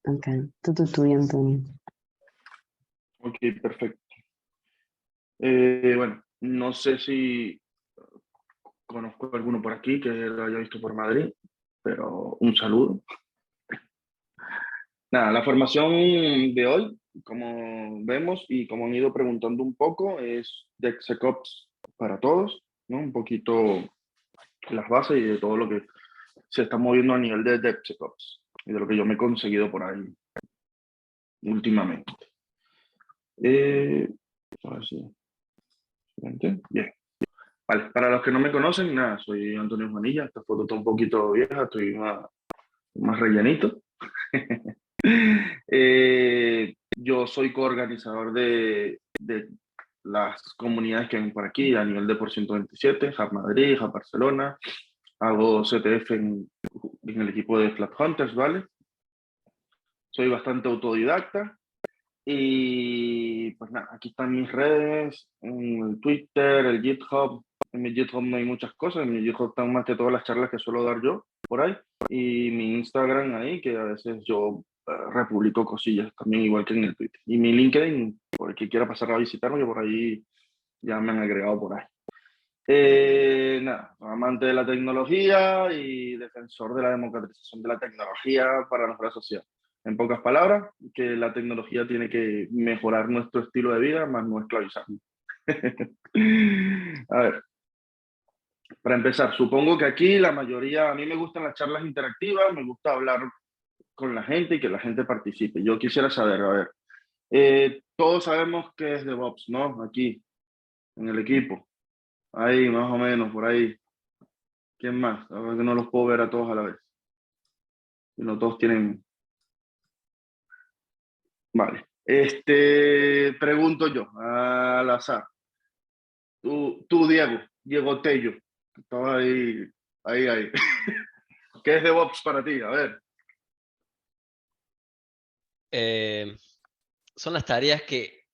Ok, tú, Antonio. Ok, perfecto. Bueno, no sé si conozco a alguno por aquí que lo haya visto por Madrid, pero un saludo. Nada, la formación de hoy, como vemos y como han ido preguntando un poco, es DevSecOps para todos, ¿no? Un poquito las bases y de todo lo que se está moviendo a nivel de DevSecOps y de lo que yo me he conseguido por ahí últimamente. Ahora sí. Bien. Vale, para los que no me conocen, nada, soy Antonio Juanilla. Esta foto está un poquito vieja, estoy más rellenito. Yo soy coorganizador de las comunidades que hay por aquí a nivel de por 127, Hub Madrid, Hub Barcelona. Hago CTF en el equipo de Flat Hunters, ¿vale? Soy bastante autodidacta. Y pues nada, aquí están mis redes, el Twitter, el GitHub. En mi GitHub no hay muchas cosas, en mi GitHub están más que todas las charlas que suelo dar yo por ahí. Y mi Instagram ahí, que a veces yo republico cosillas también igual que en el Twitter. Y mi LinkedIn, por el que quiera pasar a visitarme, que por ahí ya me han agregado por ahí. Nada, amante de la tecnología y defensor de la democratización de la tecnología para nuestra sociedad. En pocas palabras, que la tecnología tiene que mejorar nuestro estilo de vida, más no esclavizarnos. A ver, para empezar, supongo que aquí la mayoría, a mí me gustan las charlas interactivas, me gusta hablar con la gente y que la gente participe. Yo quisiera saber, a ver, todos sabemos qué es DevOps, ¿no? Aquí, en el equipo. Ahí, más o menos, por ahí. ¿Quién más? A ver que no los puedo ver a todos a la vez. Y no todos tienen... Vale. Pregunto yo, al azar. Tú Diego Tello. Estaba ahí. ¿Qué es DevOps para ti? A ver. Son las tareas que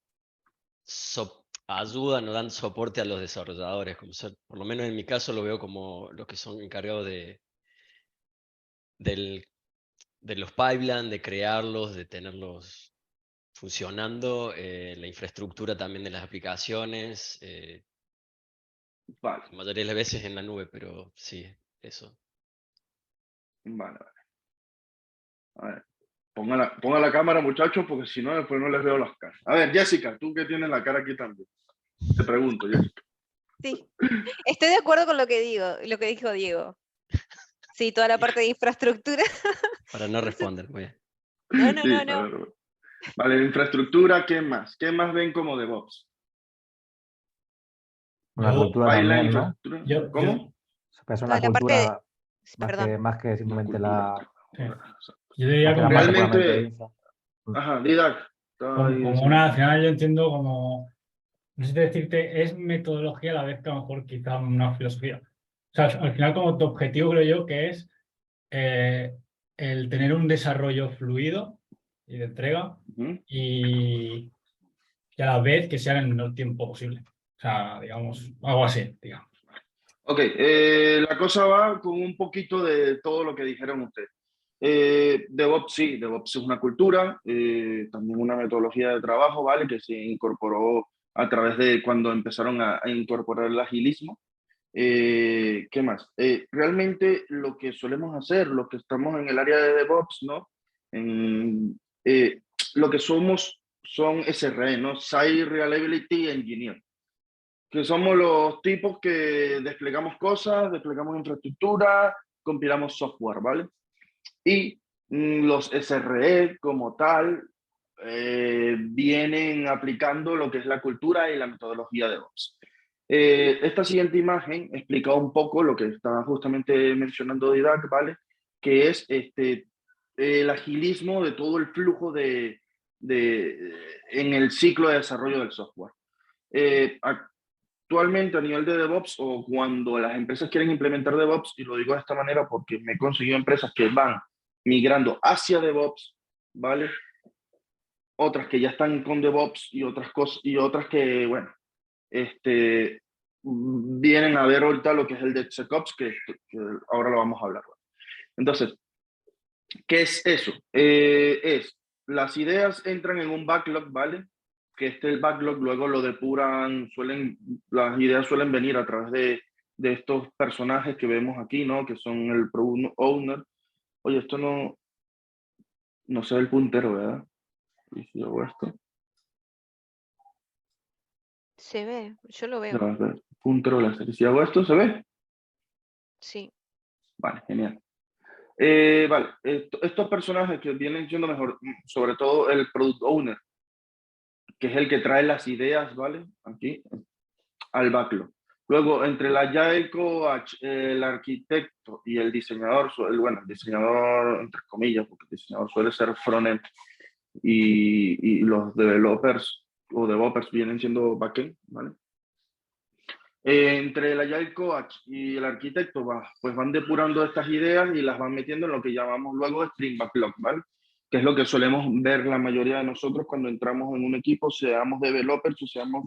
ayudan o dan soporte a los desarrolladores. Por lo menos en mi caso lo veo como los que son encargados de los pipelines, de crearlos, de tenerlos funcionando, la infraestructura también de las aplicaciones, Vale, la mayoría de las veces en la nube, pero sí, eso. vale. A ver. Ponga la cámara, muchachos, porque si no, después no les veo las caras. A ver, Jessica, tú que tienes la cara aquí también. Te pregunto, Jessica. Sí, estoy de acuerdo con lo que dijo Diego. Sí, toda la parte de infraestructura. Para no responder, muy bien. No. Sí, a ver. Vale, infraestructura, ¿qué más? ¿Qué más ven como DevOps? Una cultura Pipeline, también, ¿no? infraestructura. ¿Cómo? Que es Toda una la parte de... cultura Perdón. más que simplemente Cultura. Sí. Más Yo diría que como, la masa puramente realmente, infra. ajá, Didac. como una, al final yo entiendo como, no sé si decirte, es metodología a la vez que a lo mejor quizá una filosofía. O sea, al final como tu objetivo creo yo que es el tener un desarrollo fluido y de entrega y a la vez que sea en el menor tiempo posible. O sea, digamos, algo así, digamos. Ok, la cosa va con un poquito de todo lo que dijeron ustedes. DevOps, sí, DevOps es una cultura, también una metodología de trabajo, ¿vale? Que se incorporó a través de cuando empezaron a incorporar el agilismo. ¿Qué más? Realmente lo que solemos hacer, los que estamos en el área de DevOps, ¿no? En, lo que somos son SRE, ¿no? Site Reliability Engineer, que somos los tipos que desplegamos cosas, desplegamos infraestructura, compilamos software, ¿vale? Y los SRE como tal vienen aplicando lo que es la cultura y la metodología de DevOps. Esta siguiente imagen explica un poco lo que estaba justamente mencionando Didac, ¿vale? Que es el agilismo de todo el flujo en el ciclo de desarrollo del software. Actualmente a nivel de DevOps o cuando las empresas quieren implementar DevOps, y lo digo de esta manera porque me he conseguido empresas que van migrando hacia DevOps, ¿vale? Otras que ya están con DevOps y otras cosas, y otras que, bueno, vienen a ver ahorita lo que es el DevSecOps, que ahora lo vamos a hablar. Entonces, ¿Qué es eso? Las ideas entran en un backlog, ¿vale? Que el backlog luego lo depuran, las ideas suelen venir a través de estos personajes que vemos aquí, ¿no? Que son el product owner. Oye, esto no se ve el puntero, ¿verdad? Y si hago esto, Se ve, yo lo ya veo, va a ver, puntero de la serie. Si hago esto, ¿se ve? sí. Vale, genial. Vale, estos personajes que vienen siendo mejor, sobre todo el product owner, que es el que trae las ideas, ¿vale? Aquí, al backlog. Luego, entre el Agile Coach, el arquitecto y el diseñador, el diseñador entre comillas, porque el diseñador suele ser frontend y los developers o developers vienen siendo backend, ¿vale? Entre el Agile Coach y el arquitecto, pues van depurando estas ideas y las van metiendo en lo que llamamos luego Sprint Backlog, ¿vale? Que es lo que solemos ver la mayoría de nosotros cuando entramos en un equipo, seamos developers o seamos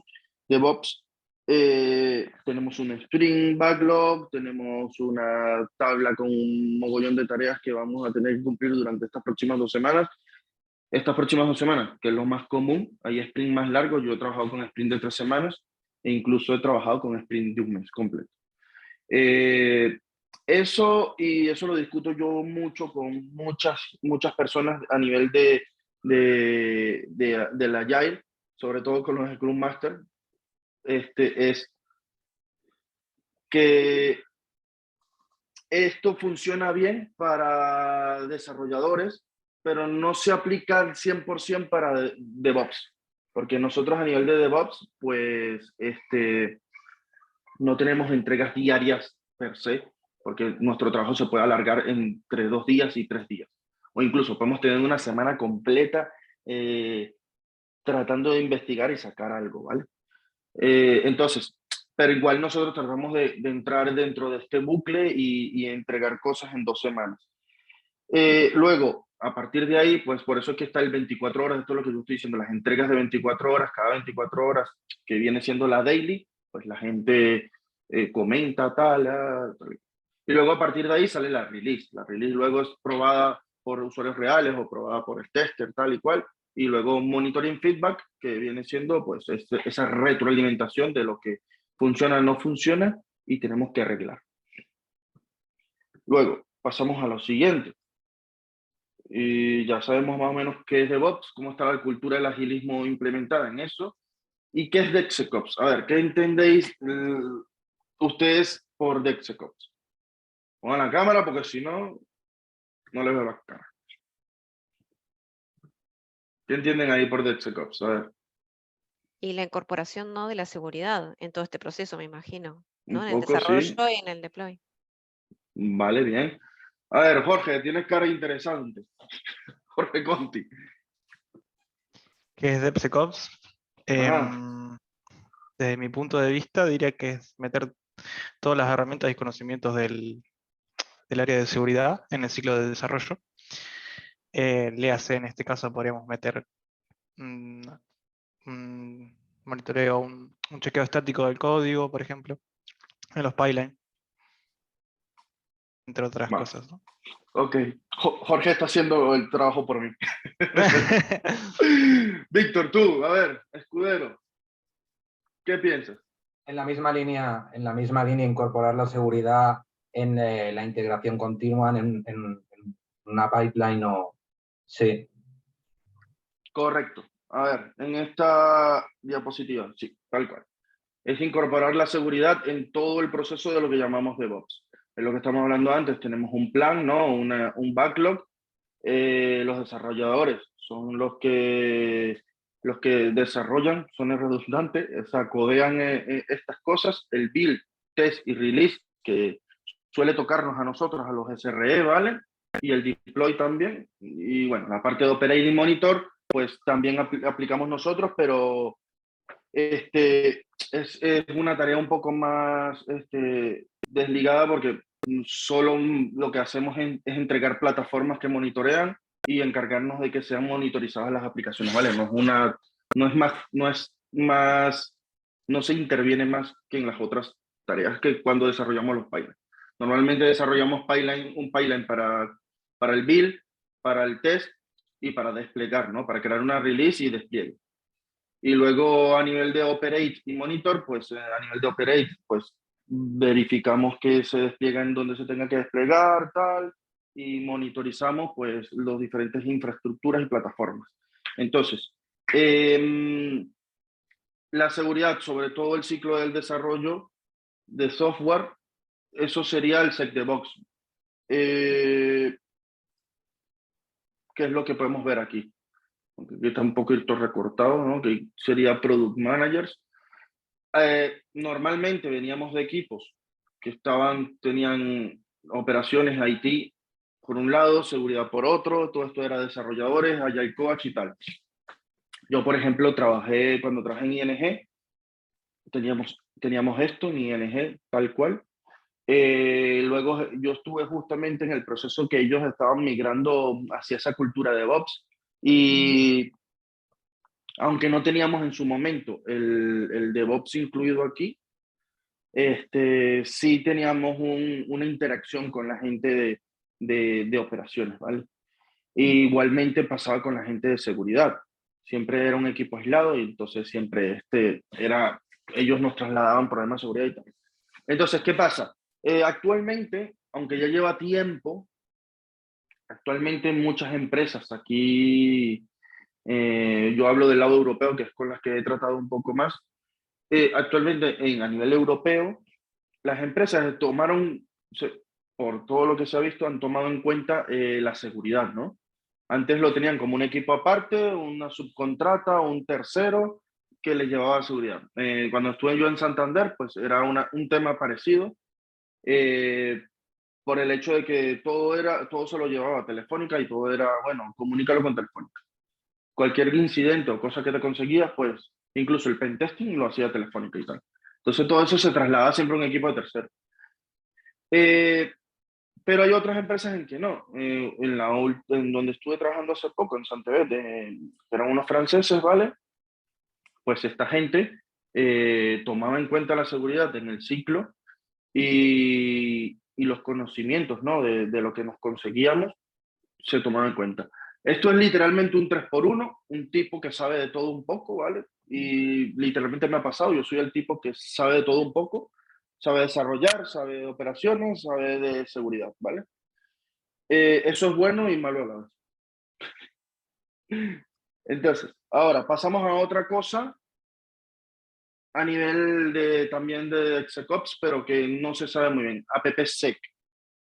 DevOps. Tenemos un Sprint Backlog, tenemos una tabla con un mogollón de tareas que vamos a tener que cumplir durante estas próximas 2 semanas. Estas próximas 2 semanas, que es lo más común, hay sprint más largos, yo he trabajado con sprint de 3 semanas e incluso he trabajado con sprint de un mes completo. Eso lo discuto yo mucho con muchas personas a nivel de la Agile, sobre todo con los Scrum Master, es que esto funciona bien para desarrolladores, pero no se aplica al 100% para DevOps, porque nosotros a nivel de DevOps, pues no tenemos entregas diarias per se, porque nuestro trabajo se puede alargar entre 2 días y 3 días, o incluso podemos tener una semana completa tratando de investigar y sacar algo, ¿vale? Entonces, pero igual nosotros tratamos de entrar dentro de este bucle y entregar cosas en 2 semanas. Luego, a partir de ahí, pues por eso es que está el 24 horas, esto es lo que yo estoy diciendo, las entregas de 24 horas, cada 24 horas, que viene siendo la daily, pues la gente comenta tal. Y luego a partir de ahí sale la release. La release luego es probada por usuarios reales o probada por el tester, tal y cual. Y luego monitoring feedback, que viene siendo pues esa retroalimentación de lo que funciona o no funciona y tenemos que arreglar. Luego pasamos a lo siguiente. Y ya sabemos más o menos qué es DevOps, cómo está la cultura del agilismo implementada en eso. ¿Y qué es DevSecOps? A ver, ¿qué entendéis ustedes por DevSecOps? Pongan la cámara porque si no, no les veo la cara. ¿Qué entienden ahí por DevSecOps? A ver. Y la incorporación, ¿no?, de la seguridad en todo este proceso, me imagino, ¿no? Un En el poco, sí. desarrollo y en el deploy. Vale, bien. A ver, Jorge, tienes cara interesante. Jorge Conti. ¿Qué es DevSecOps? Ajá. Desde mi punto de vista, diría que es meter todas las herramientas y conocimientos del área de seguridad en el ciclo de desarrollo. Léase, en este caso podríamos meter un monitoreo, un chequeo estático del código, por ejemplo, en los pipelines, entre otras Vale. cosas, ¿no? Ok. Jorge está haciendo el trabajo por mí. Víctor, tú, a ver, escudero, ¿qué piensas? En la misma línea, incorporar la seguridad en la integración continua en una pipeline o... Sí. Correcto. A ver, en esta diapositiva, sí, tal cual. Es incorporar la seguridad en todo el proceso de lo que llamamos DevOps. Es lo que estamos hablando antes, tenemos un plan, ¿no? Un backlog. Los desarrolladores son los que desarrollan, son el redundante, o sea, codean estas cosas, el build, test y release, que suele tocarnos a nosotros, a los SRE, ¿vale? Y el deploy también. Y bueno, la parte de operating monitor, pues también aplicamos nosotros, pero es una tarea un poco más desligada porque solo lo que hacemos es entregar plataformas que monitorean y encargarnos de que sean monitorizadas las aplicaciones, ¿vale? No se interviene más que en las otras tareas que cuando desarrollamos los pipelines. Normalmente desarrollamos un pipeline para el build, para el test y para desplegar, ¿no? Para crear una release y despliegue. Y luego a nivel de operate y monitor, pues a nivel de operate, pues verificamos que se despliega en donde se tenga que desplegar, tal, y monitorizamos pues las diferentes infraestructuras y plataformas. Entonces, la seguridad, sobre todo el ciclo del desarrollo de software, eso sería el SecDevOps, que es lo que podemos ver aquí. Aunque aquí está un poquito recortado, ¿no? Que sería Product Managers. Normalmente veníamos de equipos que tenían operaciones IT por un lado, seguridad por otro, todo esto era desarrolladores, Agile Coach y tal. Yo, por ejemplo, cuando trabajé en ING, teníamos esto en ING tal cual. Luego yo estuve justamente en el proceso que ellos estaban migrando hacia esa cultura de DevOps y aunque no teníamos en su momento el DevOps incluido aquí, sí teníamos una interacción con la gente de operaciones, ¿vale? Y igualmente pasaba con la gente de seguridad. Siempre era un equipo aislado y entonces siempre ellos nos trasladaban problemas de seguridad y tal. Entonces, ¿qué pasa? Actualmente, aunque ya lleva tiempo, actualmente muchas empresas aquí, yo hablo del lado europeo, que es con las que he tratado un poco más, actualmente a nivel europeo, las empresas por todo lo que se ha visto, han tomado en cuenta la seguridad, ¿no? Antes lo tenían como un equipo aparte, una subcontrata, un tercero que les llevaba seguridad. Cuando estuve yo en Santander, pues era un tema parecido, por el hecho de que todo se lo llevaba Telefónica y todo era, bueno, comunícalo con Telefónica. Cualquier incidente o cosa que te conseguías, pues incluso el pentesting lo hacía Telefónica y tal. Entonces todo eso se traslada siempre a un equipo de tercero. Pero hay otras empresas en que no. En donde estuve trabajando hace poco, en Santander, eran unos franceses, ¿vale? Pues esta gente tomaba en cuenta la seguridad en el ciclo y los conocimientos, ¿no? de lo que nos conseguíamos se tomaban en cuenta. Esto es literalmente un 3x1, un tipo que sabe de todo un poco, ¿vale? Y literalmente me ha pasado, yo soy el tipo que sabe de todo un poco, sabe desarrollar, sabe de operaciones, sabe de seguridad, ¿vale? Eso es bueno y malo a la vez. Entonces, ahora pasamos a otra cosa a nivel también de DevSecOps, pero que no se sabe muy bien, AppSec,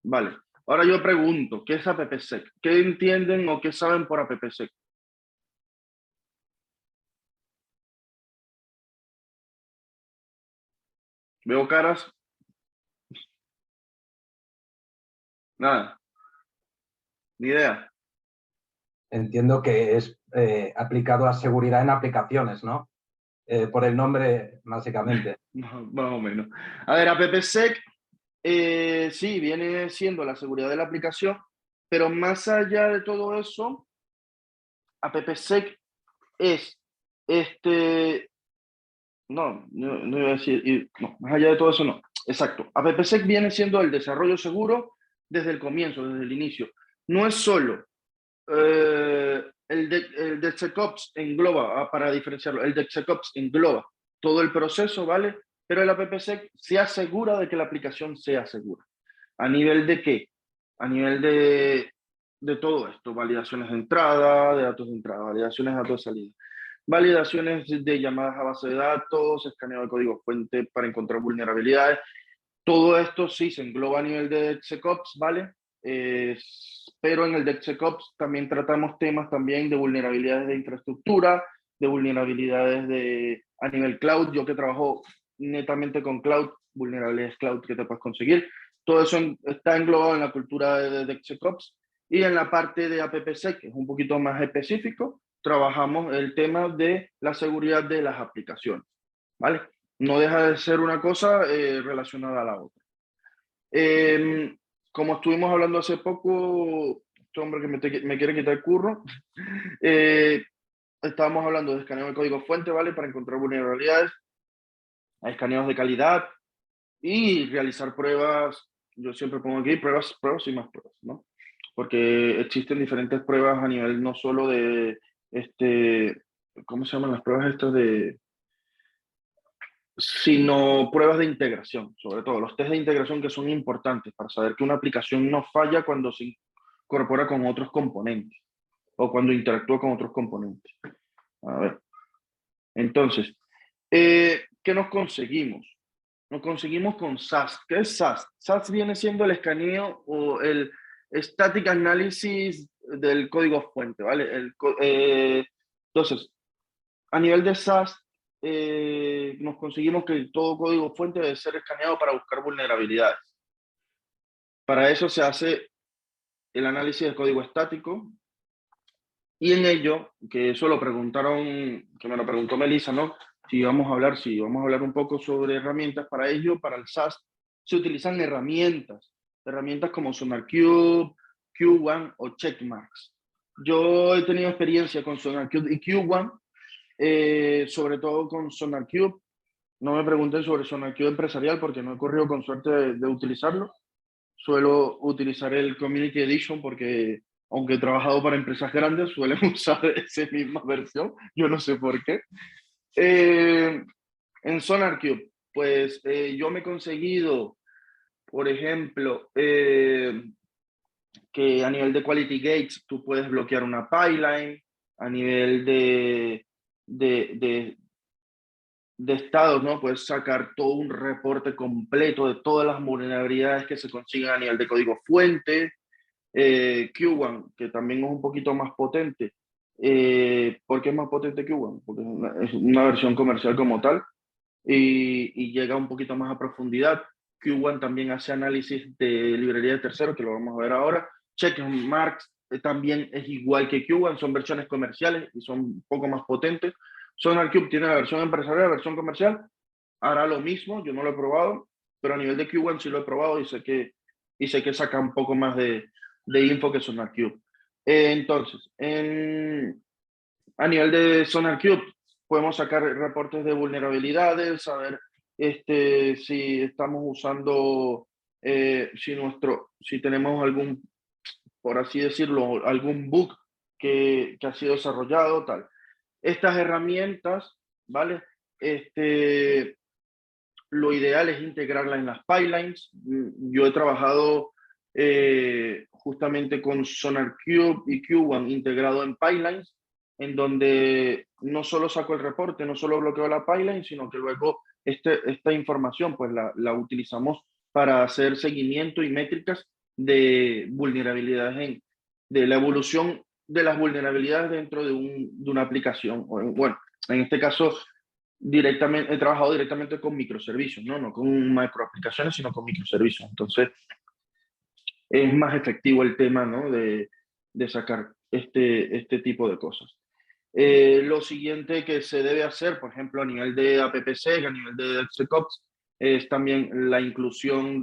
¿vale? Ahora yo pregunto, ¿qué es AppSec? ¿Qué entienden o qué saben por AppSec? Veo caras. Nada. Ni idea. Entiendo que es aplicado a seguridad en aplicaciones, ¿no? Por el nombre, básicamente. Más o menos. A ver, AppSec, sí, viene siendo la seguridad de la aplicación, pero más allá de todo eso, AppSec es no iba a decir, no, más allá de todo eso no. Exacto. AppSec viene siendo el desarrollo seguro desde el comienzo, desde el inicio. No es solo el DevSecOps engloba, para diferenciarlo, el DevSecOps engloba todo el proceso, ¿vale? Pero el AppSec se asegura de que la aplicación sea segura. ¿A nivel de qué? A nivel de todo esto, validaciones de entrada, de datos de entrada, validaciones de datos de salida, validaciones de llamadas a base de datos, escaneo de código fuente para encontrar vulnerabilidades. Todo esto sí se engloba a nivel de DevSecOps, ¿vale? Pero en el DevSecOps también tratamos temas también de vulnerabilidades de infraestructura, de vulnerabilidades a nivel cloud. Yo que trabajo netamente con cloud, vulnerabilidades cloud que te puedes conseguir. Todo eso está englobado en la cultura de DevSecOps. Y en la parte de AppSec, que es un poquito más específico, trabajamos el tema de la seguridad de las aplicaciones, ¿vale? No deja de ser una cosa relacionada a la otra. Como estuvimos hablando hace poco, este hombre que me quiere quitar el curro, estábamos hablando de escaneo de código fuente, ¿vale? Para encontrar vulnerabilidades, escaneos de calidad y realizar pruebas. Yo siempre pongo aquí pruebas y más pruebas, ¿no? porque existen diferentes pruebas a nivel no solo de, ¿cómo se llaman las pruebas estas de? Sino pruebas de integración, sobre todo los test de integración que son importantes para saber que una aplicación no falla cuando se incorpora con otros componentes o cuando interactúa con otros componentes. A ver. Entonces, ¿qué nos conseguimos? Nos conseguimos con SAS. ¿Qué es SAS? SAS viene siendo el escaneo o el Static Analysis del código fuente, ¿vale? Entonces, a nivel de SAS, nos conseguimos que todo código fuente debe ser escaneado para buscar vulnerabilidades. Para eso se hace el análisis del código estático, y en ello, que eso lo preguntaron, que me lo preguntó Melissa, ¿no? Si vamos a hablar un poco sobre herramientas para ello, para el SAS, se utilizan herramientas como SonarQube, Q1 o Checkmarx. Yo he tenido experiencia con SonarQube y Q1, sobre todo con SonarQube. No me pregunten sobre SonarQube empresarial porque no he corrido con suerte de utilizarlo. Suelo utilizar el Community Edition porque, aunque he trabajado para empresas grandes, suelen usar esa misma versión. Yo no sé por qué. En SonarQube, pues yo me he conseguido, por ejemplo, que a nivel de Quality Gates tú puedes bloquear una pipeline, a nivel de estados, ¿no? Puedes sacar todo un reporte completo de todas las vulnerabilidades que se consiguen a nivel de código fuente. Q1, que también es un poquito más potente. ¿Por qué es más potente Q1? Porque es una versión comercial como tal y llega un poquito más a profundidad. Q1 también hace análisis de librería de terceros, que lo vamos a ver ahora. Checkmarx también es igual que Q1, son versiones comerciales y son un poco más potentes. SonarQube tiene la versión empresarial, la versión comercial, hará lo mismo, yo no lo he probado, pero a nivel de Q1 sí lo he probado y sé que saca un poco más de info que SonarQube. Entonces, a nivel de SonarQube, podemos sacar reportes de vulnerabilidades, saber si estamos usando, si tenemos algún, por así decirlo, algún bug que ha sido desarrollado, tal. Estas herramientas, ¿vale? Lo ideal es integrarlas en las pipelines. Yo he trabajado justamente con SonarQube y Q1 integrado en pipelines, en donde no solo saco el reporte, no solo bloqueo la pipeline, sino que luego esta información pues la utilizamos para hacer seguimiento y métricas de vulnerabilidades, de la evolución de las vulnerabilidades dentro de una aplicación. Bueno, en este caso, he trabajado directamente con microservicios, no con macroaplicaciones, sino con microservicios. Entonces, es más efectivo el tema, ¿no? de sacar este tipo de cosas. Lo siguiente que se debe hacer, por ejemplo, a nivel de AppSec, a nivel de DevSecOps, es también la inclusión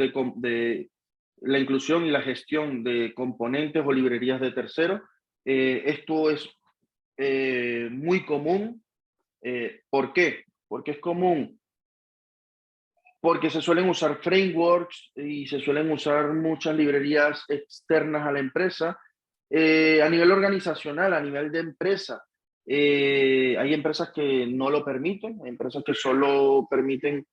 la inclusión y la gestión de componentes o librerías de terceros. Esto es muy común. ¿Por qué? Porque es común. Porque se suelen usar frameworks y se suelen usar muchas librerías externas a la empresa. A nivel organizacional, a nivel de empresa, hay empresas que no lo permiten, hay empresas que solo permiten,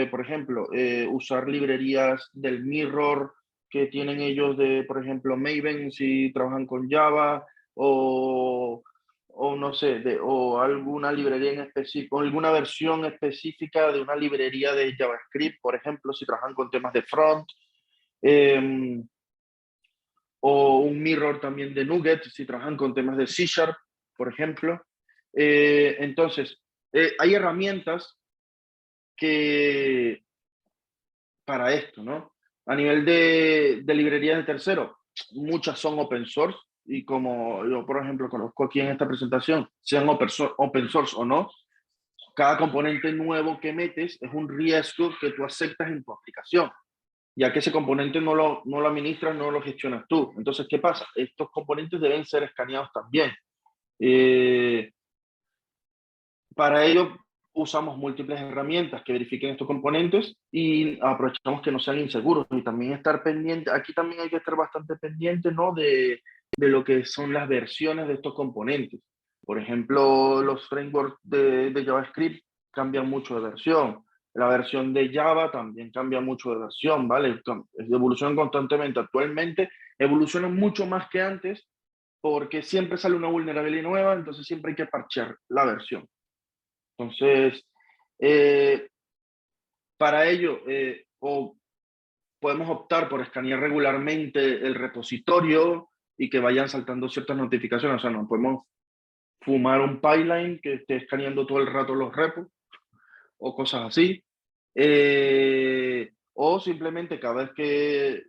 por ejemplo, usar librerías del Mirror que tienen ellos de, por ejemplo, Maven si trabajan con Java, o no sé, o alguna librería en específico, alguna versión específica de una librería de JavaScript, por ejemplo, si trabajan con temas de front, o un mirror también de NuGet, si trabajan con temas de C#, por ejemplo. Entonces, hay herramientas para esto, ¿no? A nivel de librerías de tercero, muchas son open source, y como yo, por ejemplo, conozco aquí en esta presentación, sean open source o no, cada componente nuevo que metes es un riesgo que tú aceptas en tu aplicación, ya que ese componente no lo administras, no lo gestionas tú. Entonces, ¿qué pasa? Estos componentes deben ser escaneados también. Para ello, usamos múltiples herramientas que verifiquen estos componentes y aprovechamos que no sean inseguros y también estar pendiente, aquí también hay que estar bastante pendiente, ¿no? de lo que son las versiones de estos componentes. Por ejemplo, los frameworks de JavaScript cambian mucho de versión. La versión de Java también cambia mucho de versión, ¿vale? Evolucionan constantemente. Actualmente evolucionan mucho más que antes porque siempre sale una vulnerabilidad nueva, entonces siempre hay que parchear la versión. Entonces, para ello, o podemos optar por escanear regularmente el repositorio y que vayan saltando ciertas notificaciones. O sea, no podemos fumar un pipeline que esté escaneando todo el rato los repos o cosas así. O simplemente cada vez que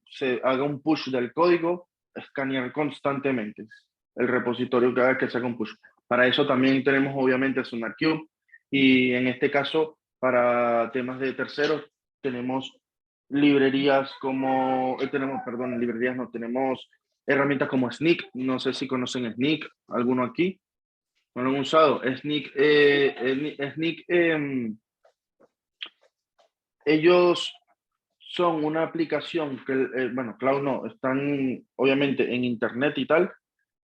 se haga un push del código, escanear constantemente el repositorio cada vez que se haga un push. Para eso también tenemos obviamente SonarQube y en este caso para temas de terceros tenemos librerías como, librerías no, tenemos herramientas como Snyk, no sé si conocen Snyk, ¿alguno aquí? ¿No lo han usado? Snyk, ellos son una aplicación que, bueno, Cloud no, están obviamente en internet y tal,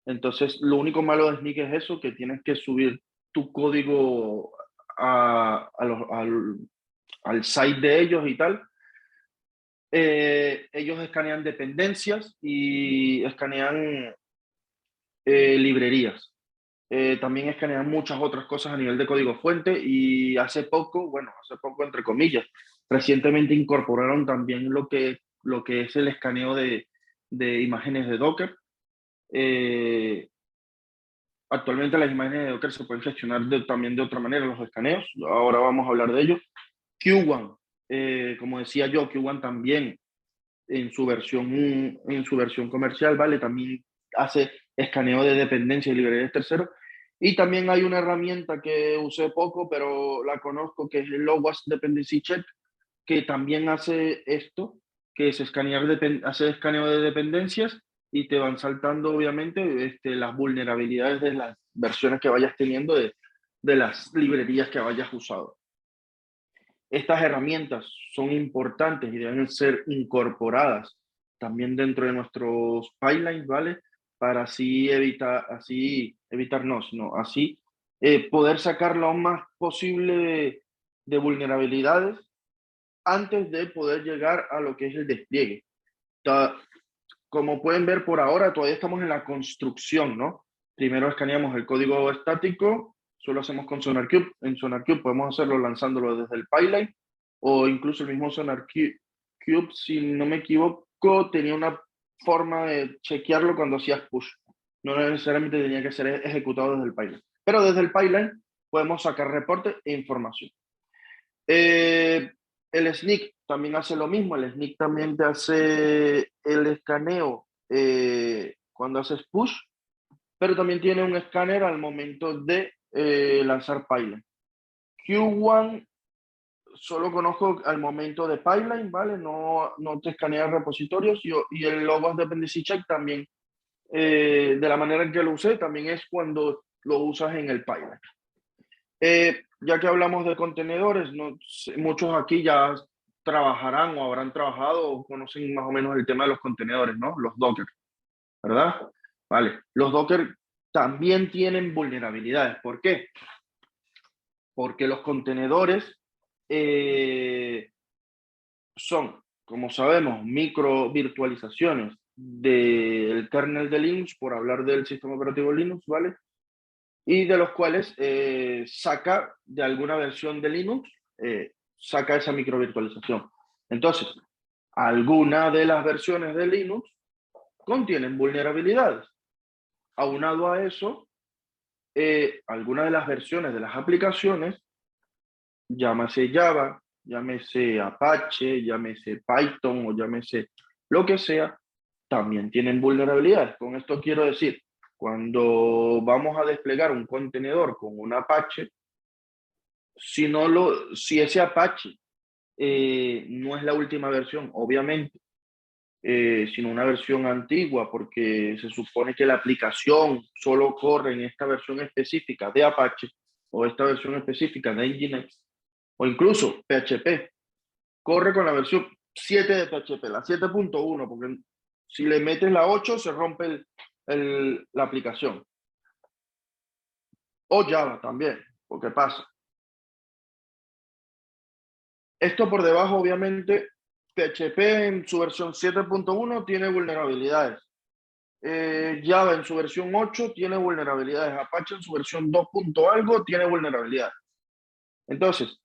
entonces lo único malo de Snyk es eso, que tienes que subir tu código al site de ellos y tal. Ellos escanean dependencias y escanean librerías. También escanean muchas otras cosas a nivel de código fuente y hace poco entre comillas, recientemente incorporaron también lo que es el escaneo de imágenes de Docker. Actualmente las imágenes de Docker se pueden gestionar también de otra manera, los escaneos. Ahora vamos a hablar de ello. Q1, como decía yo, Q1 también en su versión comercial, ¿vale? También hace escaneo de dependencia y librerías terceros. Y también hay una herramienta que usé poco, pero la conozco, que es el Lowas Dependency Check, que también hace esto, que es hace escaneo de dependencias y te van saltando, obviamente, las vulnerabilidades de las versiones que vayas teniendo de las librerías que hayas usado. Estas herramientas son importantes y deben ser incorporadas también dentro de nuestros pipelines, ¿vale? Para así poder sacar lo más posible de vulnerabilidades antes de poder llegar a lo que es el despliegue. Como pueden ver por ahora, todavía estamos en la construcción, ¿no? Primero escaneamos el código estático, solo hacemos con SonarQube. En SonarQube podemos hacerlo lanzándolo desde el pipeline, o incluso el mismo SonarQube, si no me equivoco, tenía una forma de chequearlo cuando hacías push. No necesariamente tenía que ser ejecutado desde el pipeline. Pero desde el pipeline podemos sacar reportes e información. El Snyk también hace lo mismo. El Snyk también te hace el escaneo cuando haces push, pero también tiene un escáner al momento de lanzar pipeline. Q1 solo conozco al momento de pipeline, ¿vale? No te escanea repositorios y el Lowas Dependency Check también, de la manera en que lo usé, también es cuando lo usas en el pipeline. Ya que hablamos de contenedores, no sé, muchos aquí ya trabajarán o habrán trabajado o conocen más o menos el tema de los contenedores, ¿no? Los Docker, ¿verdad? Vale, los Docker también tienen vulnerabilidades. ¿Por qué? Porque los contenedores son, como sabemos, micro virtualizaciones del kernel de Linux, por hablar del sistema operativo Linux, ¿vale? Y de los cuales saca de alguna versión de Linux, saca esa microvirtualización. Entonces, alguna de las versiones de Linux contienen vulnerabilidades. Aunado a eso, algunas de las versiones de las aplicaciones, llámese Java, llámese Apache, llámese Python o llámese lo que sea, también tienen vulnerabilidades. Con esto quiero decir, cuando vamos a desplegar un contenedor con un Apache, si ese Apache no es la última versión, obviamente, sino una versión antigua, porque se supone que la aplicación solo corre en esta versión específica de Apache, o esta versión específica de Nginx, o incluso PHP, corre con la versión 7 de PHP, la 7.1, porque si le metes la 8 se rompe la aplicación. O Java también, porque pasa. Esto por debajo, obviamente, PHP en su versión 7.1 tiene vulnerabilidades. Java en su versión 8 tiene vulnerabilidades. Apache en su versión 2. Algo tiene vulnerabilidades. Entonces,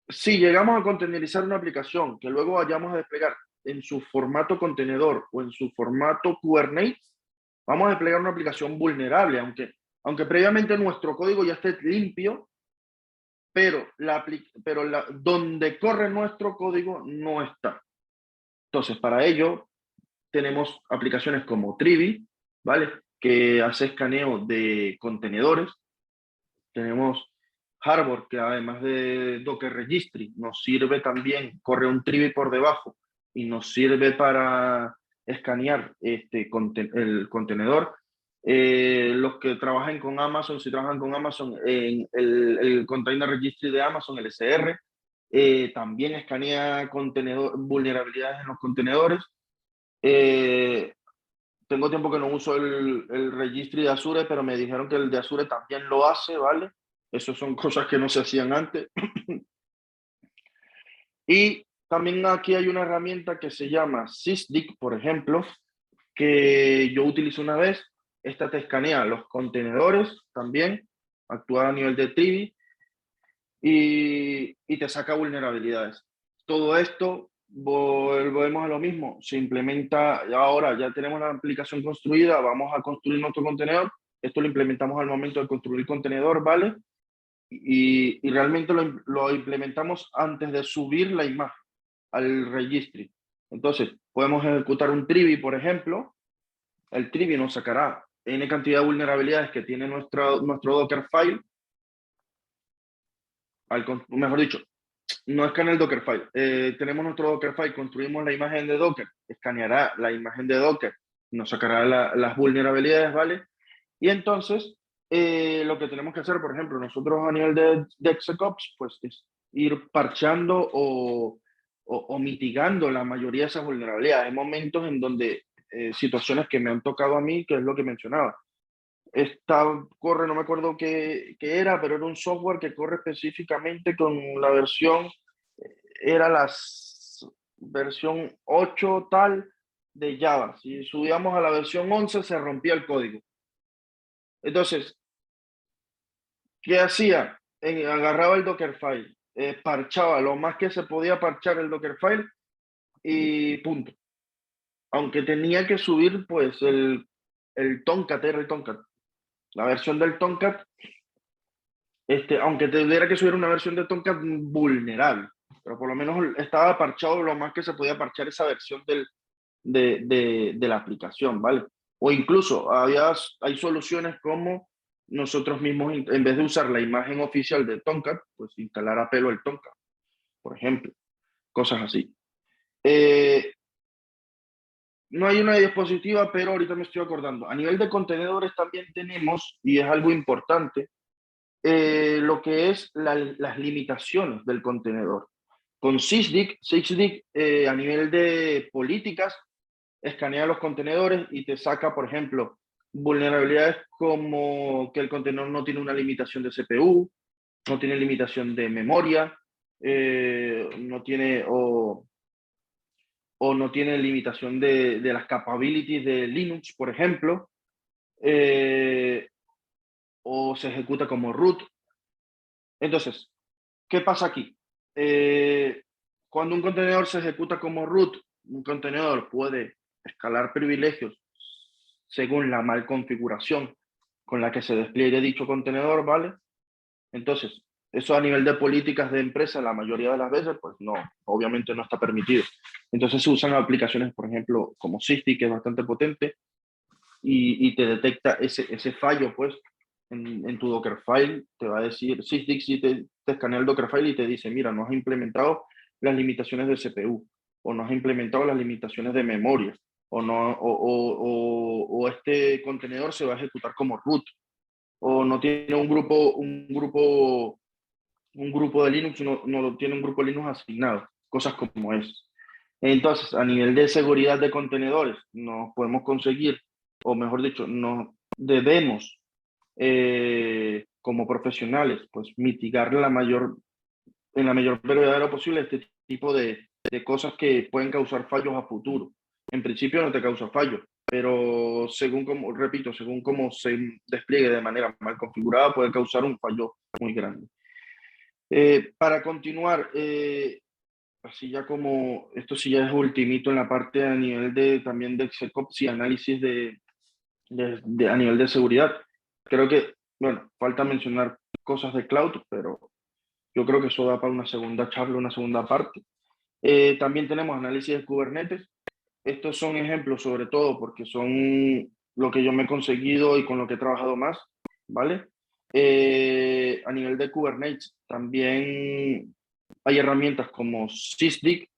si llegamos a containerizar una aplicación que luego vayamos a desplegar en su formato contenedor o en su formato Kubernetes, vamos a desplegar una aplicación vulnerable, aunque previamente nuestro código ya esté limpio, pero donde corre nuestro código no está. Entonces, para ello, tenemos aplicaciones como Trivi, ¿vale? Que hace escaneo de contenedores. Tenemos Harbor, que además de Docker Registry, nos sirve también, corre un Trivi por debajo y nos sirve para escanear el contenedor. Los que trabajen con Amazon, si trabajan con Amazon, en el Container Registry de Amazon, el SR, también escanea vulnerabilidades en los contenedores. Tengo tiempo que no uso el registry de Azure, pero me dijeron que el de Azure también lo hace, ¿vale? Eso son cosas que no se hacían antes. Y también aquí hay una herramienta que se llama Sysdig, por ejemplo, que yo utilizo una vez. Esta te escanea los contenedores también, actúa a nivel de Trivi y te saca vulnerabilidades. Todo esto, volvemos a lo mismo, se implementa, ahora ya tenemos la aplicación construida, vamos a construir nuestro contenedor, esto lo implementamos al momento de construir el contenedor, ¿vale? Y realmente lo implementamos antes de subir la imagen al registry. Entonces, podemos ejecutar un Trivi, por ejemplo. El Trivi nos sacará N cantidad de vulnerabilidades que tiene nuestro Dockerfile. Mejor dicho, no escanea el Dockerfile. Tenemos nuestro Dockerfile, construimos la imagen de Docker, escaneará la imagen de Docker, nos sacará las vulnerabilidades, ¿vale? Y entonces, lo que tenemos que hacer, por ejemplo, nosotros a nivel de DevSecOps, pues es ir parchando o mitigando la mayoría de esas vulnerabilidades. Hay momentos en donde situaciones que me han tocado a mí, que es lo que mencionaba. Corre, no me acuerdo qué era, pero era un software que corre específicamente con la versión, era la versión 8 tal de Java. Si subíamos a la versión 11 se rompía el código. Entonces, ¿qué hacía? Agarraba el Dockerfile, parchaba lo más que se podía parchar el Dockerfile y punto. Aunque tenía que subir pues el Tomcat, era el Tomcat. La versión del Tomcat, aunque tuviera que subir una versión de Tomcat vulnerable, pero por lo menos estaba parchado lo más que se podía parchar esa versión de la aplicación, ¿vale? O incluso hay soluciones como nosotros mismos, en vez de usar la imagen oficial de Tomcat, pues instalar a pelo el Tomcat, por ejemplo, cosas así. No hay una diapositiva, pero ahorita me estoy acordando. A nivel de contenedores también tenemos, y es algo importante, lo que es las limitaciones del contenedor. Con Sysdig a nivel de políticas, escanea los contenedores y te saca, por ejemplo, vulnerabilidades como que el contenedor no tiene una limitación de CPU, no tiene limitación de memoria, no tiene o no tiene limitación de las capabilities de Linux, por ejemplo, o se ejecuta como root. Entonces, ¿qué pasa aquí? Cuando un contenedor se ejecuta como root, un contenedor puede escalar privilegios según la mal configuración con la que se despliegue dicho contenedor, ¿vale? Entonces, eso a nivel de políticas de empresa, la mayoría de las veces, pues no, obviamente no está permitido. Entonces se usan aplicaciones, por ejemplo, como Sysdig, que es bastante potente, y te detecta ese fallo, pues, en tu Dockerfile, te va a decir, Sysdig si te escanea el Dockerfile y te dice, mira, no has implementado las limitaciones de CPU, o no has implementado las limitaciones de memoria, o este contenedor se va a ejecutar como root. o no tiene un grupo de Linux, no tiene un grupo de Linux asignado, cosas como es. Entonces, a nivel de seguridad de contenedores, nos podemos conseguir, o mejor dicho, nos debemos, como profesionales, pues mitigar en la mayor brevedad posible este tipo de cosas que pueden causar fallos a futuro. En principio no te causa fallos, pero según como se despliegue de manera mal configurada, puede causar un fallo muy grande. Para continuar, así ya como, esto sí ya es ultimito en la parte a nivel también de SecOps y análisis a nivel de seguridad. Creo que, bueno, falta mencionar cosas de cloud, pero yo creo que eso da para una segunda charla, una segunda parte. También tenemos análisis de Kubernetes. Estos son ejemplos sobre todo porque son lo que yo me he conseguido y con lo que he trabajado más, ¿vale? A nivel de Kubernetes también hay herramientas como Sysdig,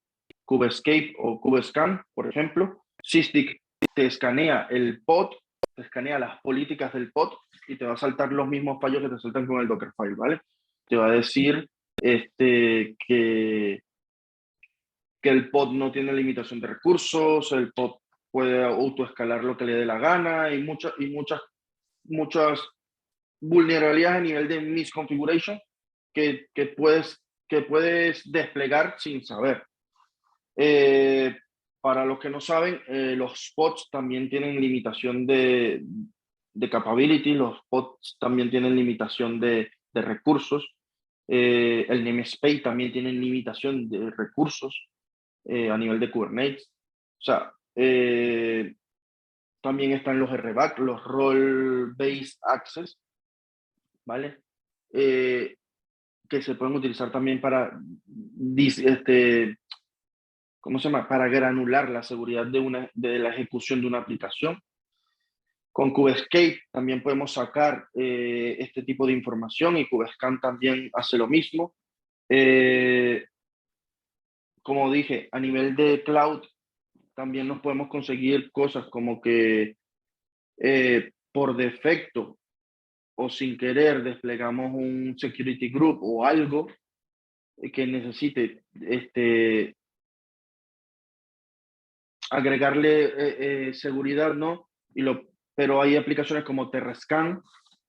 Kubescape o Kubescan, por ejemplo. Sysdig te escanea el pod, te escanea las políticas del pod y te va a saltar los mismos fallos que te saltan con el Dockerfile, ¿vale? Te va a decir que el pod no tiene limitación de recursos, el pod puede autoescalar lo que le dé la gana y muchas vulnerabilidades a nivel de misconfiguration que puedes desplegar sin saber. Para los que no saben, los pods también tienen limitación de capability, los pods también tienen limitación de recursos, el namespace también tiene limitación de recursos a nivel de Kubernetes. O sea, también están los RBAC, los Role Based Access, ¿vale? Que se pueden utilizar también para ¿cómo se llama? Para granular la seguridad de la ejecución de una aplicación. Con Kubescape también podemos sacar este tipo de información y Kubescan también hace lo mismo. Como dije, a nivel de cloud también nos podemos conseguir cosas como que por defecto o sin querer desplegamos un security group o algo que necesite agregarle seguridad, ¿no? Pero hay aplicaciones como Terrascan,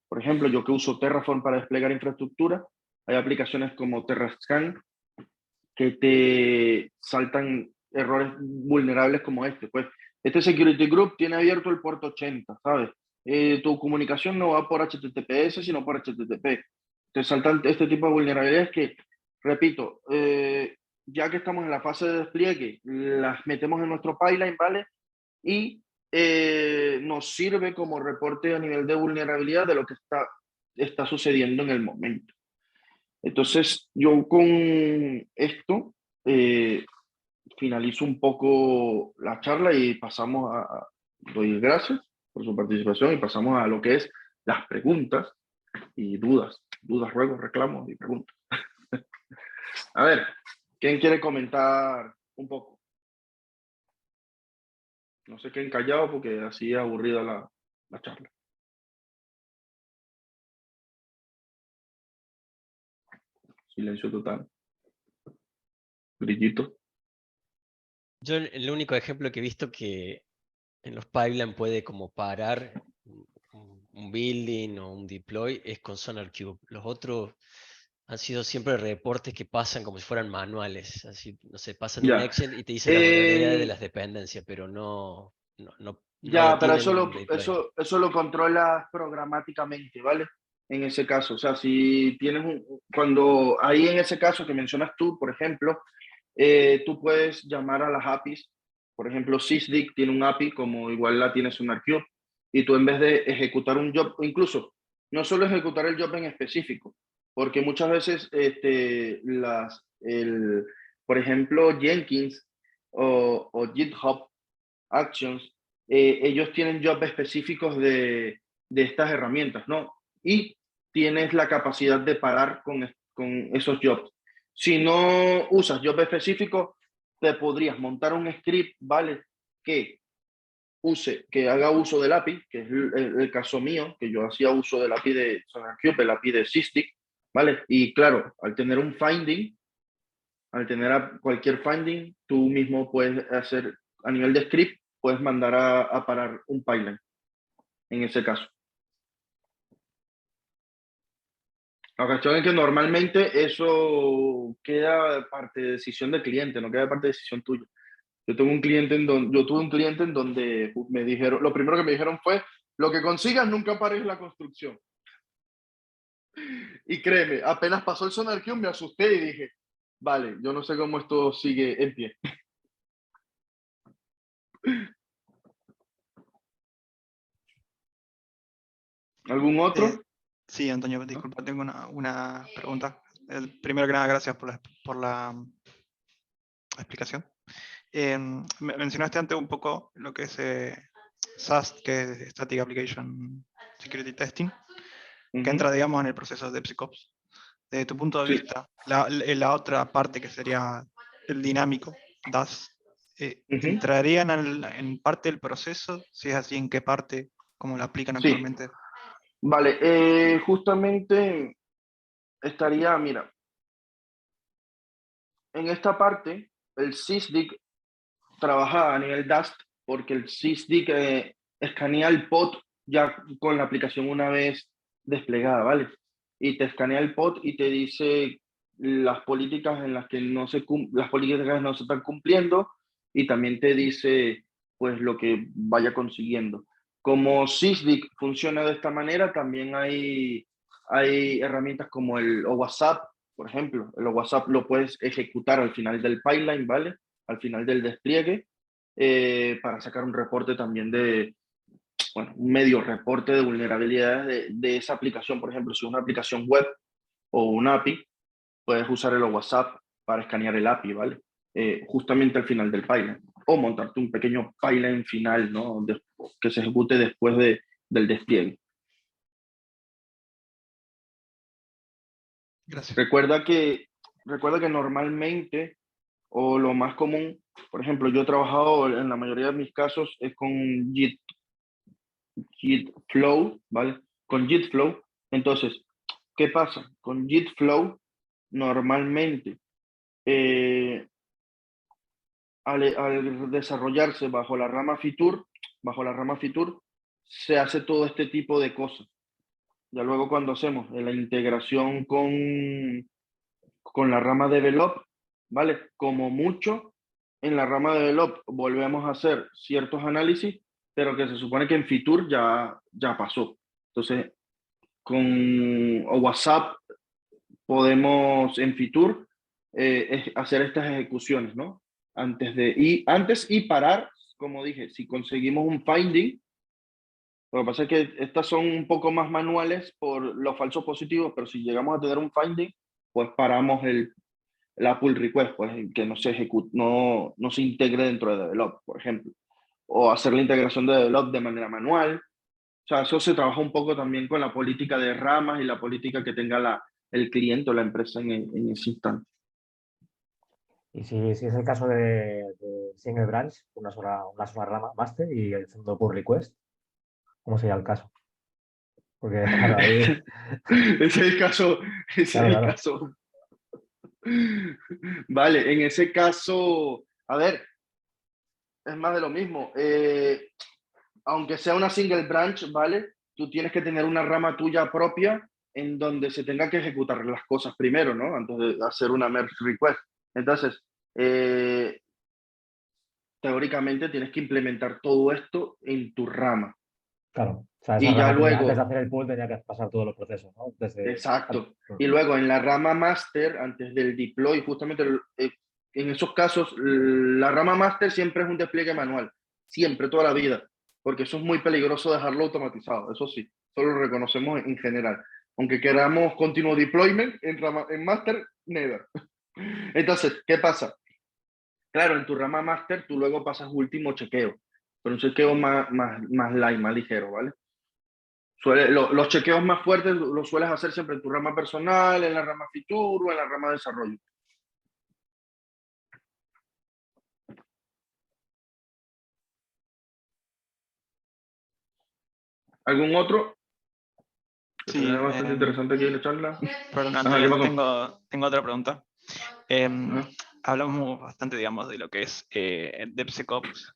por ejemplo, yo que uso Terraform para desplegar infraestructura, hay aplicaciones como Terrascan que te saltan errores vulnerables como este. Pues este security group tiene abierto el puerto 80, ¿sabes? Tu comunicación no va por HTTPS, sino por HTTP. Te saltan este tipo de vulnerabilidades que, repito, ya que estamos en la fase de despliegue, las metemos en nuestro pipeline, ¿vale? Y nos sirve como reporte a nivel de vulnerabilidad de lo que está sucediendo en el momento. Entonces, yo con esto finalizo un poco la charla y doy gracias por su participación y pasamos a lo que es las preguntas y dudas, ruegos, reclamos y preguntas. A ver, ¿quién quiere comentar un poco? No sé quién callado porque así es aburrida la charla. Silencio total. Grillito. Yo el único ejemplo que he visto que en los pipeline puede como parar un building o un deploy es con SonarQube. Los otros han sido siempre reportes que pasan como si fueran manuales. Así, no sé, pasan un Ya. Excel y te dicen la vulnerabilidad de las dependencias, pero no Ya, lo pero tienen en un deploy. eso lo controlas programáticamente, ¿vale? En ese caso, o sea, si tienes cuando ahí en ese caso que mencionas tú, por ejemplo, tú puedes llamar a las APIs, por ejemplo, Sysdig tiene un API como igual la tienes un SonarQube, y tú en vez de ejecutar un job, o incluso no solo ejecutar el job en específico, porque muchas veces, por ejemplo, Jenkins o GitHub Actions, ellos tienen jobs específicos de estas herramientas, ¿no? Y tienes la capacidad de parar con esos jobs. Si no usas job específico, te podrías montar un script, ¿vale? Que que haga uso del API, que es el caso mío, que yo hacía uso del API de SonarQube, el API de Sysdig, ¿vale? Y claro, al tener un finding, al tener cualquier finding, tú mismo puedes hacer, a nivel de script, puedes mandar a parar un pipeline, en ese caso. La cuestión es que normalmente eso queda parte de decisión del cliente, no queda parte de decisión tuya. Yo tuve un cliente en donde me dijeron, lo primero que me dijeron fue, lo que consigas nunca pares la construcción. Y créeme, apenas pasó el SonarQube me asusté y dije, vale, yo no sé cómo esto sigue en pie. ¿Algún otro? Sí, Antonio, disculpa, tengo una pregunta. Primero que nada, gracias por la explicación. Mencionaste antes un poco lo que es SAST, que es Static Application Security Testing, que entra, digamos, en el proceso de DevSecOps. Desde tu punto de Sí. vista, la otra parte que sería el dinámico, DAS, ¿entrarían en parte del proceso? Si es así, ¿en qué parte? ¿Cómo lo aplican Sí. actualmente? Vale, justamente estaría, mira, en esta parte, el Sysdig trabaja a nivel Dust porque el Sysdig escanea el pod ya con la aplicación una vez desplegada, ¿vale? Y te escanea el pod y te dice las políticas en las que las políticas no se están cumpliendo y también te dice pues lo que vaya consiguiendo. Como Sysdig funciona de esta manera, también hay herramientas como el WhatsApp, por ejemplo. El WhatsApp lo puedes ejecutar al final del pipeline, ¿vale? Al final del despliegue, para sacar un reporte también un medio reporte de vulnerabilidades de esa aplicación. Por ejemplo, si es una aplicación web o un API, puedes usar el WhatsApp para escanear el API, ¿vale? Justamente al final del pipeline. O montarte un pequeño pipeline final, ¿no? Que se ejecute después del despliegue. Gracias. Recuerda que normalmente, o lo más común, por ejemplo, yo he trabajado en la mayoría de mis casos es con Gitflow, ¿vale? Con Gitflow. Entonces, ¿qué pasa? Con Gitflow, normalmente, al desarrollarse bajo la rama Fitur, se hace todo este tipo de cosas. Ya luego cuando hacemos la integración con la rama Develop, ¿vale? Como mucho, en la rama Develop volvemos a hacer ciertos análisis, pero que se supone que en Fitur ya pasó. Entonces, con WhatsApp podemos en Fitur hacer estas ejecuciones, ¿no? Antes y parar, como dije, si conseguimos un finding. Lo que pasa es que estas son un poco más manuales por los falsos positivos, pero si llegamos a tener un finding, pues paramos la pull request, pues que no se ejecute, no se integre dentro de Develop, por ejemplo. O hacer la integración de Develop de manera manual. O sea, eso se trabaja un poco también con la política de ramas y la política que tenga el cliente o la empresa en ese instante. Y si es el caso de single branch, una sola rama master y el segundo pull request, ¿cómo sería el caso? Porque claro, ahí... Ese es el caso. Claro. Caso. Vale, en ese caso, a ver, es más de lo mismo. Aunque sea una single branch, ¿vale? Tú tienes que tener una rama tuya propia en donde se tenga que ejecutar las cosas primero, ¿no? Antes de hacer una merge request. Entonces, teóricamente tienes que implementar todo esto en tu rama. Claro. O sea, esa Y ya rama luego, antes de hacer el pull tenía que pasar todos los procesos, ¿no? exacto. Y luego en la rama master, antes del deploy, justamente en esos casos, la rama master siempre es un despliegue manual. Siempre, toda la vida. Porque eso es muy peligroso dejarlo automatizado. Eso sí, eso lo reconocemos en general. Aunque queramos continuo deployment, en master, never. Entonces, ¿qué pasa? Claro, en tu rama master, tú luego pasas último chequeo. Pero un chequeo más light, más ligero, ¿vale? Los chequeos más fuertes los sueles hacer siempre en tu rama personal, en la rama Fitur o en la rama de desarrollo. ¿Algún otro? Sí, Sí, bastante interesante aquí en la charla. Perdón, Ajá, Andrés, ¿qué pasó? tengo otra pregunta. Ajá. Hablamos bastante, digamos, de lo que es el DevSecOps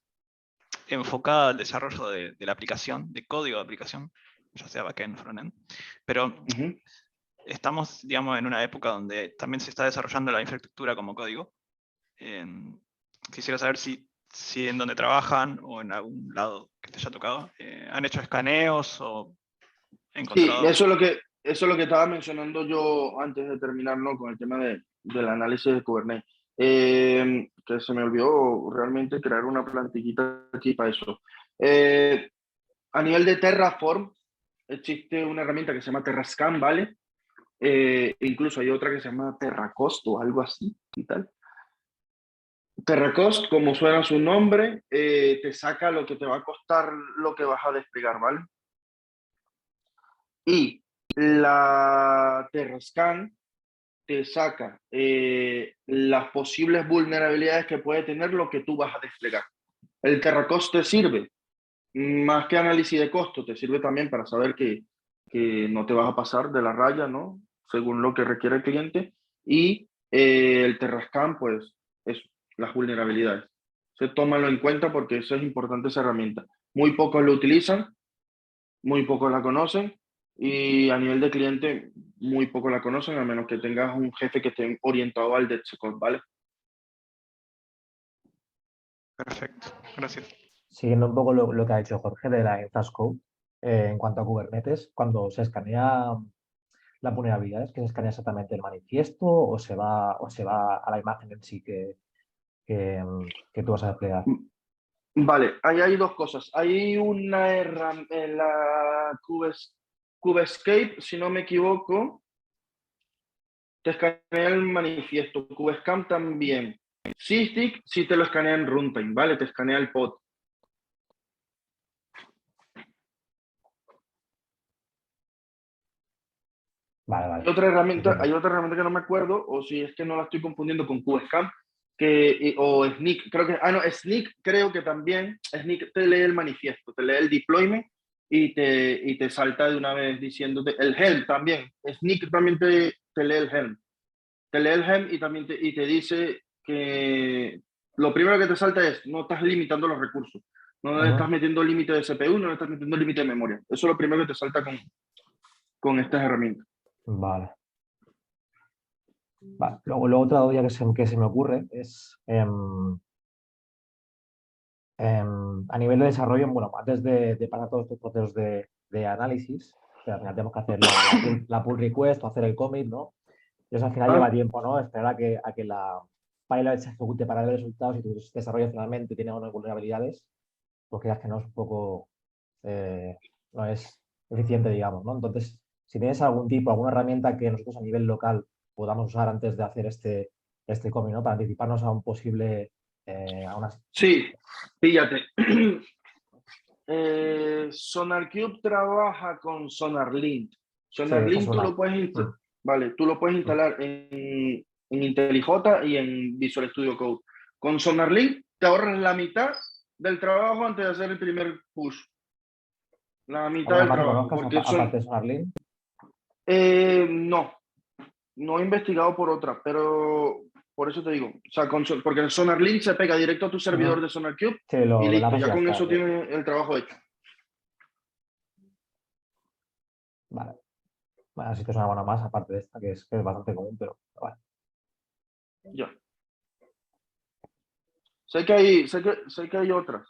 enfocada al desarrollo de la aplicación, de código de aplicación, ya sea backend o frontend, pero Ujú. estamos, digamos, en una época donde también se está desarrollando la infraestructura como código. Quisiera saber si en donde trabajan o en algún lado que te haya tocado, han hecho escaneos o Sí, encontrado... eso es lo que estaba mencionando yo antes de terminar, ¿no? Con el tema del análisis de Kubernetes. Que se me olvidó realmente crear una plantillita aquí para eso. A nivel de Terraform, existe una herramienta que se llama Terrascan, ¿vale? Incluso hay otra que se llama Terracost o algo así y tal. Terracost, como suena su nombre, te saca lo que te va a costar lo que vas a desplegar, ¿vale? Y la Terrascan te saca las posibles vulnerabilidades que puede tener lo que tú vas a desplegar. El Terracost te sirve, más que análisis de costo, te sirve también para saber que no te vas a pasar de la raya, ¿no? Según lo que requiere el cliente. Y el Terrascan, pues, es las vulnerabilidades. Tómalo en cuenta porque eso es importante, esa herramienta. Muy pocos lo utilizan, muy pocos la conocen y a nivel de cliente muy pocos la conocen, a menos que tengas un jefe que esté orientado al DevSecOps, ¿vale? Perfecto, gracias. Siguiendo un poco lo que ha dicho Jorge de la Infrascope, en cuanto a Kubernetes, cuando se escanea las vulnerabilidades, ¿que se escanea exactamente el manifiesto o se va a la imagen en sí que tú vas a desplegar? Vale, ahí hay dos cosas. Hay una herramienta, la Kubescape, si no me equivoco, te escanea el manifiesto. Kubescam también. Sysdig sí te lo escanea en runtime, ¿vale? Te escanea el pod. Vale. Hay otra herramienta Entiendo. que no me acuerdo, o si es que no la estoy confundiendo con Kubescam, o Sneak, creo que, Sneak creo que también, Sneak te lee el manifiesto, te lee el deployment y te salta de una vez diciéndote, el Helm también, Sneak también te lee el Helm. Te lee el Helm y también te dice que lo primero que te salta es, no estás limitando los recursos, no le estás metiendo límite de CPU, no le estás metiendo límite de memoria. Eso es lo primero que te salta con estas herramientas. Vale. Luego otra duda que se me ocurre es a nivel de desarrollo, bueno, antes de pasar todos estos procesos de análisis, que al final tenemos que hacer la pull request o hacer el commit, ¿no? Y eso al final lleva tiempo, ¿no? Esperar a que la pipeline se ejecute para ver resultados y tu desarrollo finalmente tiene unas vulnerabilidades, pues creas que no es un poco, no es eficiente, digamos, ¿no? Entonces, si tienes alguna herramienta que nosotros a nivel local podamos usar antes de hacer este commit, ¿no? Para anticiparnos a un posible, a unas... Sí, fíjate. SonarQube trabaja con SonarLint. Sí, esa es SonarLint una. vale, tú lo puedes instalar en IntelliJ y en Visual Studio Code. Con SonarLint te ahorras la mitad del trabajo antes de hacer el primer push. La mitad ¿Alguna del más que trabajo, conozcas porque aparte de SonarLint? no he investigado por otra, pero por eso te digo, o sea, porque el SonarLint se pega directo a tu servidor de SonarQube Sí, y lo listo, enlazas y ya ya con está. eso tienes el trabajo hecho. Vale. Bueno, si te suena una más, aparte de esta, que es bastante común, pero vale. Ya. Sé que hay otras,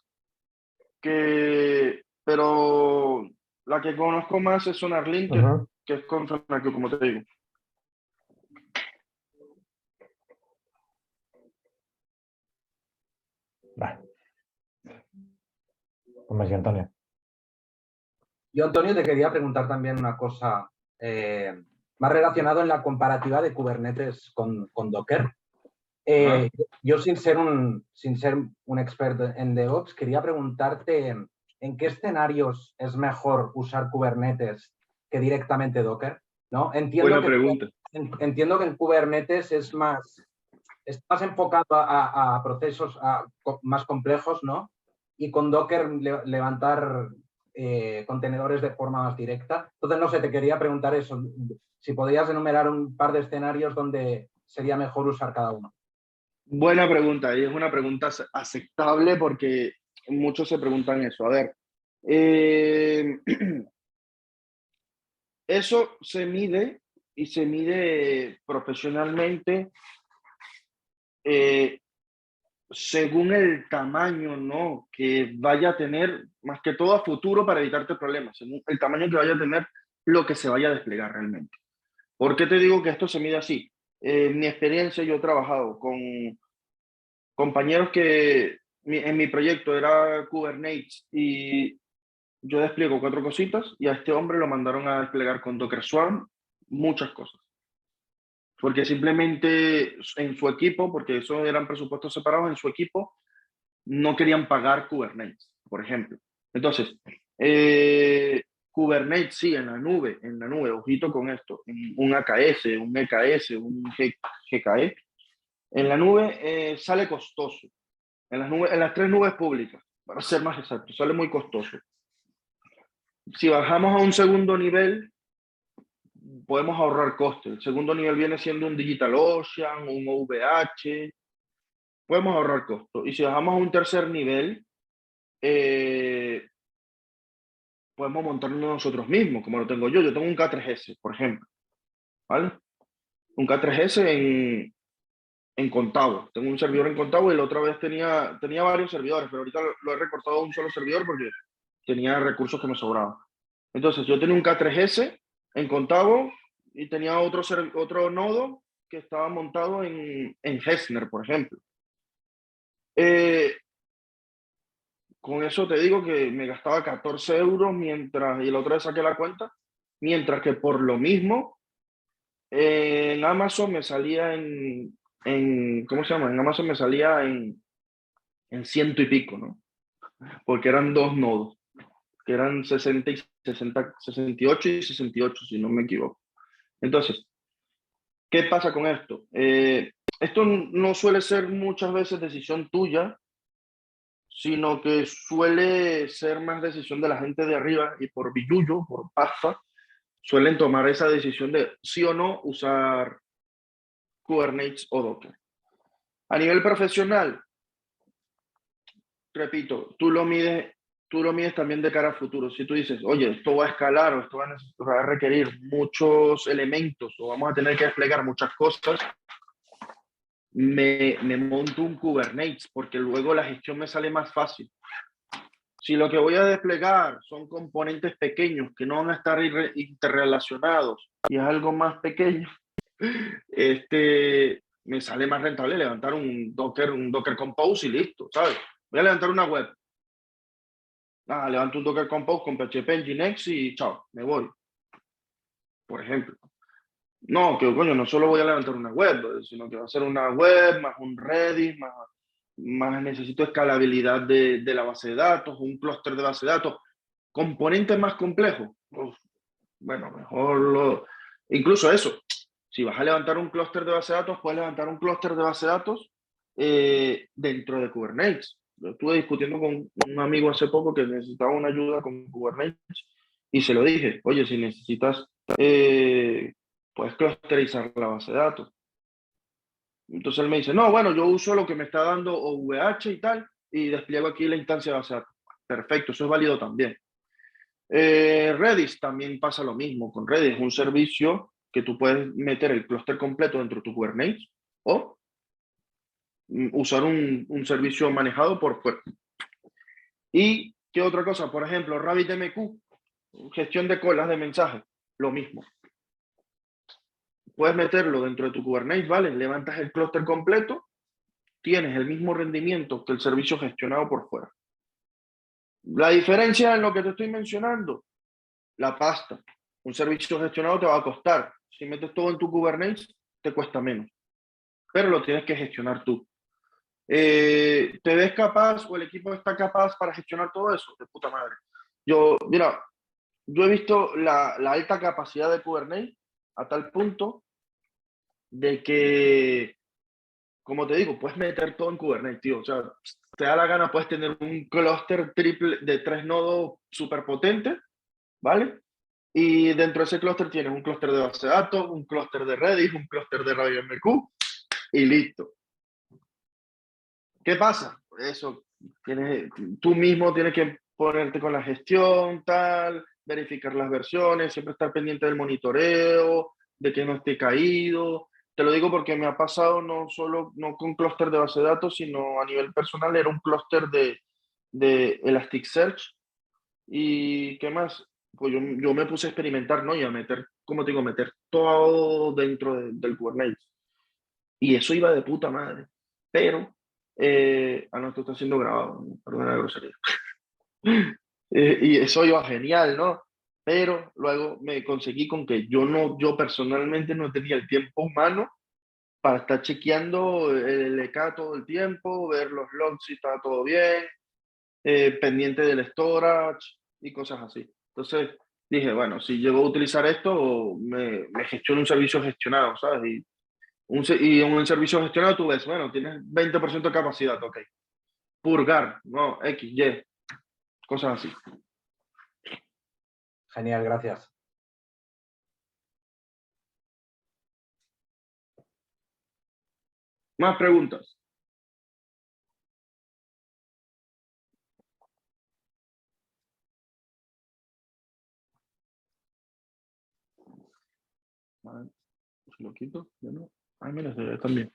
pero la que conozco más es SonarLint, que es con SonarQube, como te digo. Vale. Pues Antonio. Yo, Antonio, te quería preguntar también una cosa más relacionado en la comparativa de Kubernetes con Docker. Yo, sin ser un experto en DevOps, quería preguntarte en qué escenarios es mejor usar Kubernetes que directamente Docker, ¿no? Buena pregunta. Entiendo que en Kubernetes es más enfocado a procesos más complejos, ¿no? Y con Docker levantar contenedores de forma más directa. Entonces, no sé, te quería preguntar eso, si podrías enumerar un par de escenarios donde sería mejor usar cada uno. Buena pregunta, y es una pregunta aceptable porque muchos se preguntan eso. A ver, eso se mide y se mide profesionalmente según el tamaño, ¿no?, que vaya a tener, más que todo a futuro para evitarte problemas, según el tamaño que vaya a tener lo que se vaya a desplegar realmente. ¿Por qué te digo que esto se mide así? En mi experiencia, yo he trabajado con compañeros que en mi proyecto era Kubernetes y yo despliego 4 cositas y a este hombre lo mandaron a desplegar con Docker Swarm muchas cosas. Porque simplemente en su equipo, porque esos eran presupuestos separados, en su equipo no querían pagar Kubernetes, por ejemplo. Entonces, Kubernetes sí, en la nube, ojito con esto, un AKS, un EKS, un GKE, en la nube sale costoso. En las 3 nubes públicas, para ser más exacto, sale muy costoso. Si bajamos a un segundo nivel, podemos ahorrar costes. El segundo nivel viene siendo un DigitalOcean, un OVH, podemos ahorrar costos. Y si bajamos a un tercer nivel, podemos montarlo nosotros mismos, como lo tengo yo. Yo tengo un K3S, por ejemplo, ¿vale? Un K3S en Contabo. Tengo un servidor en Contabo y la otra vez tenía varios servidores, pero ahorita lo he recortado a un solo servidor porque tenía recursos que me sobraban. Entonces, yo tenía un K3S en Contabo y tenía otro nodo que estaba montado en Hessner, por ejemplo. Con eso te digo que me gastaba 14 euros mientras, y la otra vez saqué la cuenta, mientras que por lo mismo en Amazon me salía ¿cómo se llama? En Amazon me salía en 100 y pico, ¿no? Porque eran 2 nodos, que eran 60 y 60, 68 y 68, si no me equivoco. Entonces, ¿qué pasa con esto? Esto no suele ser muchas veces decisión tuya, sino que suele ser más decisión de la gente de arriba y por billullo, por pasta, suelen tomar esa decisión de sí o no usar Kubernetes o Docker. A nivel profesional, repito, tú lo mides también de cara a futuro. Si tú dices, oye, esto va a escalar o esto va a requerir muchos elementos o vamos a tener que desplegar muchas cosas, me monto un Kubernetes porque luego la gestión me sale más fácil. Si lo que voy a desplegar son componentes pequeños que no van a estar interrelacionados y es algo más pequeño, me sale más rentable levantar un Docker Compose y listo, ¿sabes? Voy a levantar una web. Levanto un Docker Compose con PHP Nginx y chao, me voy. Por ejemplo. No, que coño, no solo voy a levantar una web, sino que va a ser una web, más un Redis, más necesito escalabilidad de la base de datos, un clúster de base de datos, componentes más complejos. Bueno, mejor incluso eso. Si vas a levantar un clúster de base de datos, puedes levantar un clúster de base de datos dentro de Kubernetes. Yo estuve discutiendo con un amigo hace poco que necesitaba una ayuda con Kubernetes y se lo dije, oye, si necesitas, puedes clusterizar la base de datos. Entonces él me dice, no, bueno, yo uso lo que me está dando OVH y tal, y despliego aquí la instancia de base de datos. Perfecto, eso es válido también. Redis también pasa lo mismo. Con Redis es un servicio que tú puedes meter el clúster completo dentro de tu Kubernetes o usar un servicio manejado por fuera. ¿Y qué otra cosa? Por ejemplo, RabbitMQ, gestión de colas de mensajes, lo mismo. Puedes meterlo dentro de tu Kubernetes, ¿vale? Levantas el clúster completo, tienes el mismo rendimiento que el servicio gestionado por fuera. La diferencia en lo que te estoy mencionando, la pasta. Un servicio gestionado te va a costar. Si metes todo en tu Kubernetes, te cuesta menos. Pero lo tienes que gestionar tú. ¿Te ves capaz o el equipo está capaz para gestionar todo eso? De puta madre. Mira, yo he visto la alta capacidad de Kubernetes a tal punto de que, como te digo, puedes meter todo en Kubernetes, tío. O sea, te da la gana, puedes tener un clúster triple de 3 nodos súper potente, ¿vale? Y dentro de ese clúster tienes un clúster de base de datos, un clúster de Redis, un clúster de RabbitMQ y listo. ¿Qué pasa? Eso, tú mismo tienes que ponerte con la gestión, tal, verificar las versiones, siempre estar pendiente del monitoreo, de que no esté caído. Te lo digo porque me ha pasado no solo no con clúster de base de datos, sino a nivel personal, era un clúster de Elasticsearch. ¿Y qué más? Pues yo me puse a experimentar, ¿no? Y a meter, como te digo, meter todo dentro del Kubernetes. Y eso iba de puta madre. Pero, no, esto está siendo grabado, perdona la grosería. Y eso iba genial, ¿no? Pero luego me conseguí con que yo personalmente no tenía el tiempo humano para estar chequeando el LK todo el tiempo, ver los logs si estaba todo bien, pendiente del storage y cosas así. Entonces dije, bueno, si llego a utilizar esto, me gestiono un servicio gestionado, ¿sabes? Y en un servicio gestionado tú ves, bueno, tienes 20% de capacidad, ok. Purgar, no, X, Y, cosas así. Genial, gracias. Más preguntas. Vale, se lo quito, ya no. Ay, mira, se ve también.